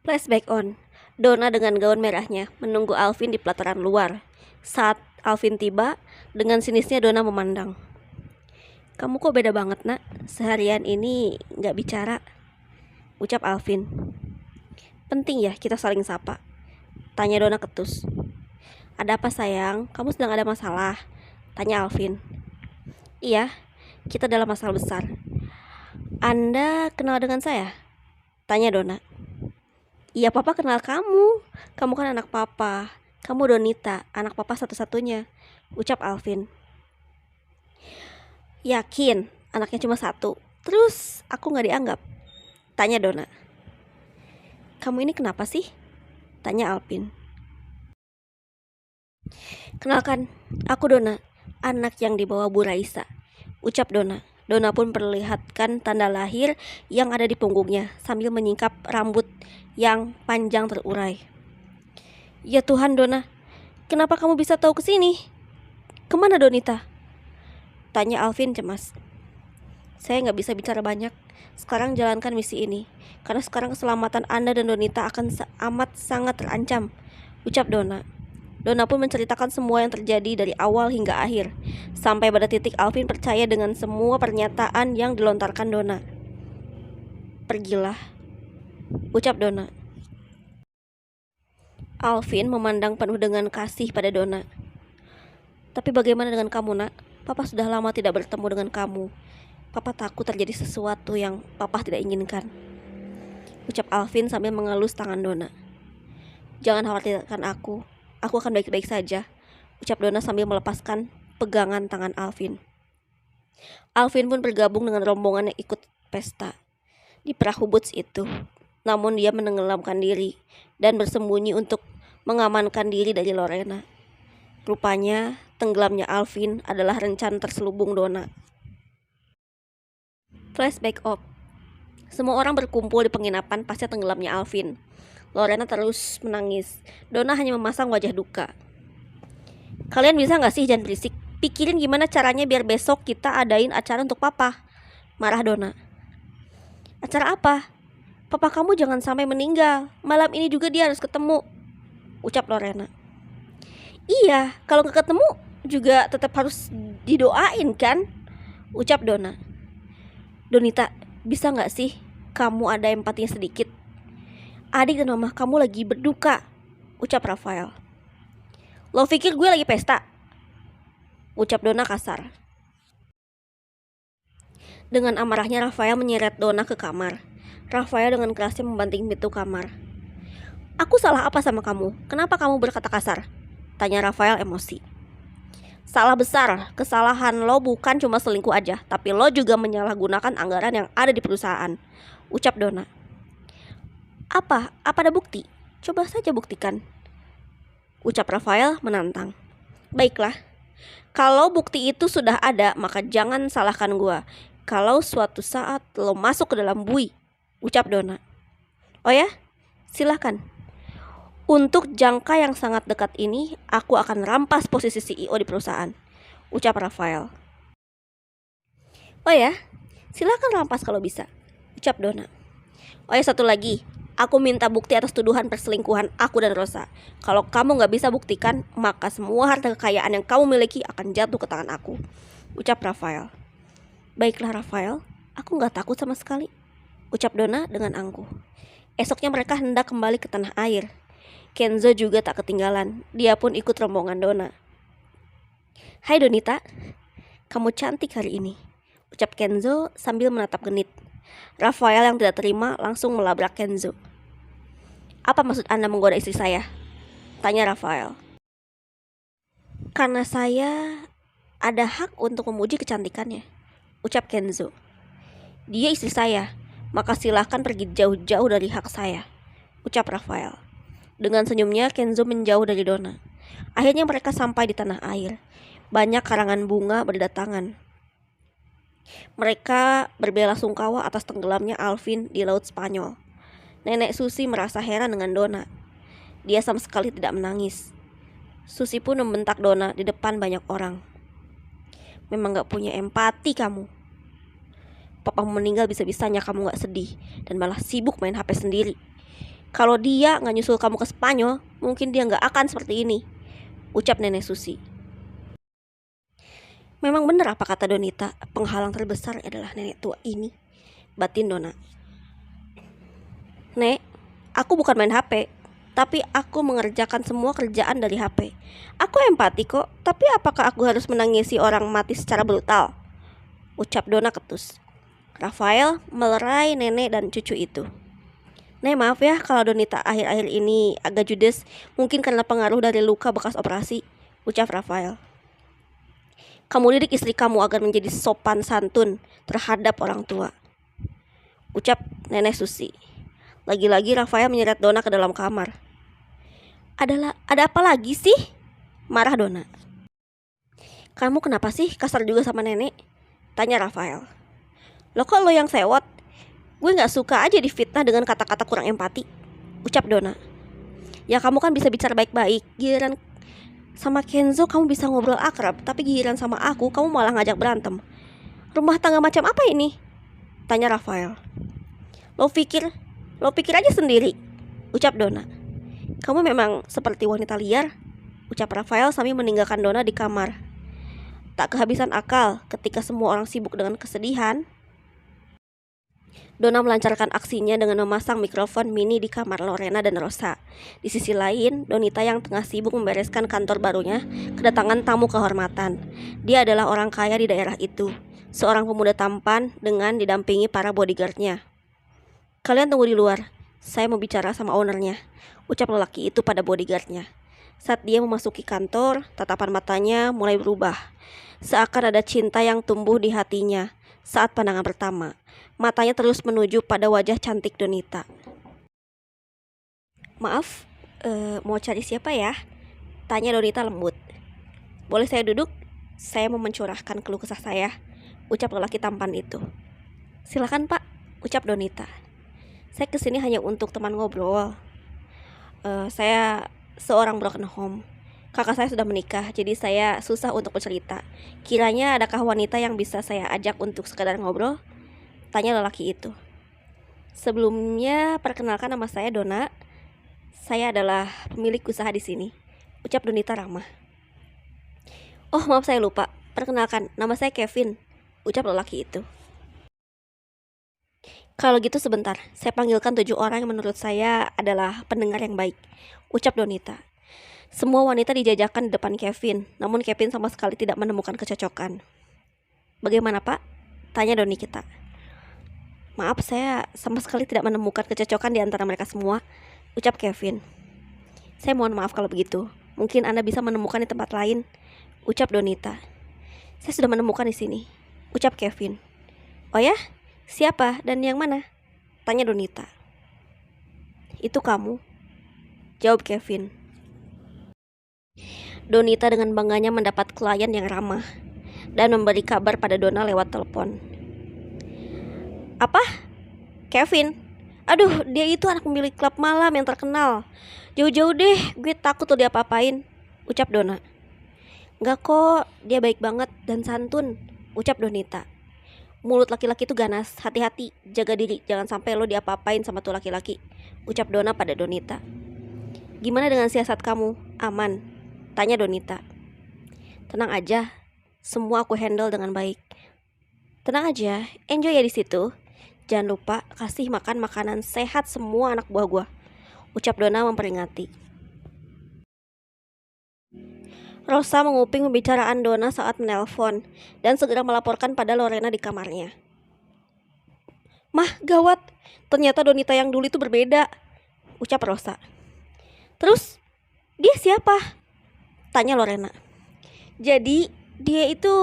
Flashback on. Donna dengan gaun merahnya menunggu Alvin di pelataran luar. Saat Alvin tiba, dengan sinisnya Donna memandang. "Kamu kok beda banget, nak? Seharian ini gak bicara," ucap Alvin. "Penting ya kita saling sapa?" tanya Donna ketus. "Ada apa sayang? Kamu sedang ada masalah?" tanya Alvin. "Iya, kita dalam masalah besar." "Anda kenal dengan saya?" tanya Donna. "Iya, papa kenal kamu. Kamu kan anak papa. Kamu Donita, anak papa satu-satunya," ucap Alvin. "Yakin anaknya cuma satu? Terus aku gak dianggap?" tanya Donna. "Kamu ini kenapa sih?" tanya Alvin. "Kenalkan, aku Donna, anak yang dibawa Bu Raisa," ucap Donna. Donna pun perlihatkan tanda lahir yang ada di punggungnya sambil menyingkap rambut yang panjang terurai. "Ya Tuhan, Donna, kenapa kamu bisa tahu kesini? Kemana Donita?" tanya Alvin cemas. "Saya nggak bisa bicara banyak. Sekarang jalankan misi ini, karena sekarang keselamatan Anda dan Donita akan amat sangat terancam," ucap Donna. Donna pun menceritakan semua yang terjadi dari awal hingga akhir, sampai pada titik Alvin percaya dengan semua pernyataan yang dilontarkan Donna. "Pergilah," ucap Donna. Alvin memandang penuh dengan kasih pada Donna. "Tapi bagaimana dengan kamu, nak? Papa sudah lama tidak bertemu dengan kamu. Papa takut terjadi sesuatu yang papa tidak inginkan," ucap Alvin sambil mengelus tangan Donna. "Jangan khawatirkan aku akan baik-baik saja," ucap Donna sambil melepaskan pegangan tangan Alvin. Alvin pun bergabung dengan rombongan yang ikut pesta di perahu boats itu. Namun dia menenggelamkan diri dan bersembunyi untuk mengamankan diri dari Lorena. Rupanya tenggelamnya Alvin adalah rencana terselubung Donna. Flashback up. Semua orang berkumpul di penginapan pasca tenggelamnya Alvin. Lorena terus menangis. Donna hanya memasang wajah duka. "Kalian bisa gak sih jangan berisik? Pikirin gimana caranya biar besok kita adain acara untuk papa," marah Donna. "Acara apa? Papa kamu jangan sampai meninggal. Malam ini juga dia harus ketemu," ucap Lorena. "Iya, kalau gak ketemu juga tetap harus didoain kan?" ucap Donna. "Donita, bisa gak sih kamu ada empatinya sedikit? Adik dan mama kamu lagi berduka," ucap Rafael. "Lo pikir gue lagi pesta?" ucap Donna kasar. Dengan amarahnya Rafael menyeret Donna ke kamar. Rafael dengan kerasnya membanting pintu kamar. "Aku salah apa sama kamu? Kenapa kamu berkata kasar?" tanya Rafael emosi. "Salah besar. Kesalahan lo bukan cuma selingkuh aja, tapi lo juga menyalahgunakan anggaran yang ada di perusahaan," ucap Donna. Apa ada bukti? Coba saja buktikan," ucap Rafael menantang. "Baiklah, kalau bukti itu sudah ada, maka jangan salahkan gua kalau suatu saat lo masuk ke dalam bui," ucap Donna. "Oh ya? Silahkan. Untuk jangka yang sangat dekat ini, aku akan rampas posisi CEO di perusahaan," ucap Rafael. "Oh ya? Silahkan rampas kalau bisa," ucap Donna. "Oh ya, satu lagi. Aku minta bukti atas tuduhan perselingkuhan aku dan Rosa. Kalau kamu gak bisa buktikan, maka semua harta kekayaan yang kamu miliki akan jatuh ke tangan aku," ucap Rafael. "Baiklah Rafael, aku gak takut sama sekali," ucap Donna dengan angkuh. Esoknya mereka hendak kembali ke tanah air. Kenzo juga tak ketinggalan. Dia pun ikut rombongan Donna. "Hai Donita, kamu cantik hari ini," ucap Kenzo sambil menatap genit. Rafael yang tidak terima langsung melabrak Kenzo. "Apa maksud Anda menggoda istri saya?" tanya Rafael. "Karena saya ada hak untuk memuji kecantikannya," ucap Kenzo. "Dia istri saya, maka silahkan pergi jauh-jauh dari hak saya," ucap Rafael. Dengan senyumnya Kenzo menjauh dari Donna. Akhirnya mereka sampai di tanah air. Banyak karangan bunga berdatangan. Mereka berbelasungkawa atas tenggelamnya Alvin di Laut Spanyol. Nenek Susi merasa heran dengan Donna. Dia sama sekali tidak menangis. Susi pun membentak Donna di depan banyak orang. "Memang gak punya empati kamu. Papamu meninggal bisa-bisanya kamu gak sedih dan malah sibuk main HP sendiri. Kalau dia nggak nyusul kamu ke Spanyol, mungkin dia nggak akan seperti ini, ucap Nenek Susi. Memang benar apa kata Donita, penghalang terbesar adalah nenek tua ini, batin Dona. Nek, aku bukan main HP, tapi aku mengerjakan semua kerjaan dari HP. Aku empati kok, tapi apakah aku harus menangisi orang mati secara brutal? Ucap Dona ketus. Rafael melerai nenek dan cucu itu. Nek, maaf ya kalau Donita akhir-akhir ini agak judes, mungkin karena pengaruh dari luka bekas operasi, ucap Rafael. Kamu didik istri kamu agar menjadi sopan santun terhadap orang tua, ucap Nenek Susi. Lagi-lagi Rafael menyeret Dona ke dalam kamar. Ada apa lagi sih? Marah Dona. Kamu kenapa sih kasar juga sama nenek? Tanya Rafael. Lo kok lo yang sewot? Gue gak suka aja difitnah dengan kata-kata kurang empati, ucap Dona. Ya kamu kan bisa bicara baik-baik, giliran sama Kenzo kamu bisa ngobrol akrab, tapi giliran sama aku kamu malah ngajak berantem. Rumah tangga macam apa ini? Tanya Rafael. Lo pikir aja sendiri, ucap Dona. Kamu memang seperti wanita liar, ucap Rafael sambil meninggalkan Dona di kamar. Tak kehabisan akal ketika semua orang sibuk dengan kesedihan, Dona melancarkan aksinya dengan memasang mikrofon mini di kamar Lorena dan Rosa. Di sisi lain, Donita yang tengah sibuk membereskan kantor barunya kedatangan tamu kehormatan. Dia adalah orang kaya di daerah itu, seorang pemuda tampan dengan didampingi para bodyguardnya. Kalian tunggu di luar, saya mau bicara sama ownernya, ucap lelaki itu pada bodyguardnya. Saat dia memasuki kantor, tatapan matanya mulai berubah. Seakan ada cinta yang tumbuh di hatinya saat pandangan pertama. Matanya terus menuju pada wajah cantik Donita. Maaf, mau cari siapa ya? Tanya Donita lembut. Boleh saya duduk? Saya mau mencurahkan keluh kesah saya, ucap lelaki tampan itu. Silakan Pak, ucap Donita. Saya kesini hanya untuk teman ngobrol. Saya seorang broken home. Kakak saya sudah menikah, jadi saya susah untuk bercerita. Kiranya adakah wanita yang bisa saya ajak untuk sekadar ngobrol? Tanya lelaki itu. Sebelumnya perkenalkan, nama saya Dona. Saya adalah pemilik usaha di sini, ucap Donita ramah. Oh maaf saya lupa, perkenalkan nama saya Kevin, ucap lelaki itu. Kalau gitu sebentar, saya panggilkan 7 orang yang menurut saya adalah pendengar yang baik, ucap Donita. Semua wanita dijajakan di depan Kevin, namun Kevin sama sekali tidak menemukan kecocokan. Bagaimana Pak? Tanya Donita. Maaf, saya sama sekali tidak menemukan kecocokan di antara mereka semua, ucap Kevin. Saya mohon maaf kalau begitu. Mungkin Anda bisa menemukan di tempat lain, ucap Donita. Saya sudah menemukan di sini, ucap Kevin. Oh ya? Siapa dan yang mana? Tanya Donita. Itu kamu, jawab Kevin. Donita dengan bangganya mendapat klien yang ramah dan memberi kabar pada Dona lewat telepon. Apa? Kevin? Aduh, dia itu anak pemilik klub malam yang terkenal. Jauh-jauh deh, gue takut lo diapa-apain, ucap Dona. Enggak kok, dia baik banget dan santun, ucap Donita. Mulut laki-laki itu ganas, hati-hati, jaga diri, jangan sampai lo diapa-apain sama tuh laki-laki, ucap Dona pada Donita. Gimana dengan siasat kamu? Aman? Tanya Donita. Tenang aja, semua aku handle dengan baik. Tenang aja, enjoy ya di situ. Jangan lupa kasih makan makanan sehat semua anak buah gua, ucap Dona memperingati. Rosa menguping pembicaraan Dona saat menelpon dan segera melaporkan pada Lorena di kamarnya. Mah, gawat, ternyata Donita yang dulu itu berbeda, ucap Rosa. Terus, dia siapa? Tanya Lorena. Jadi, dia itu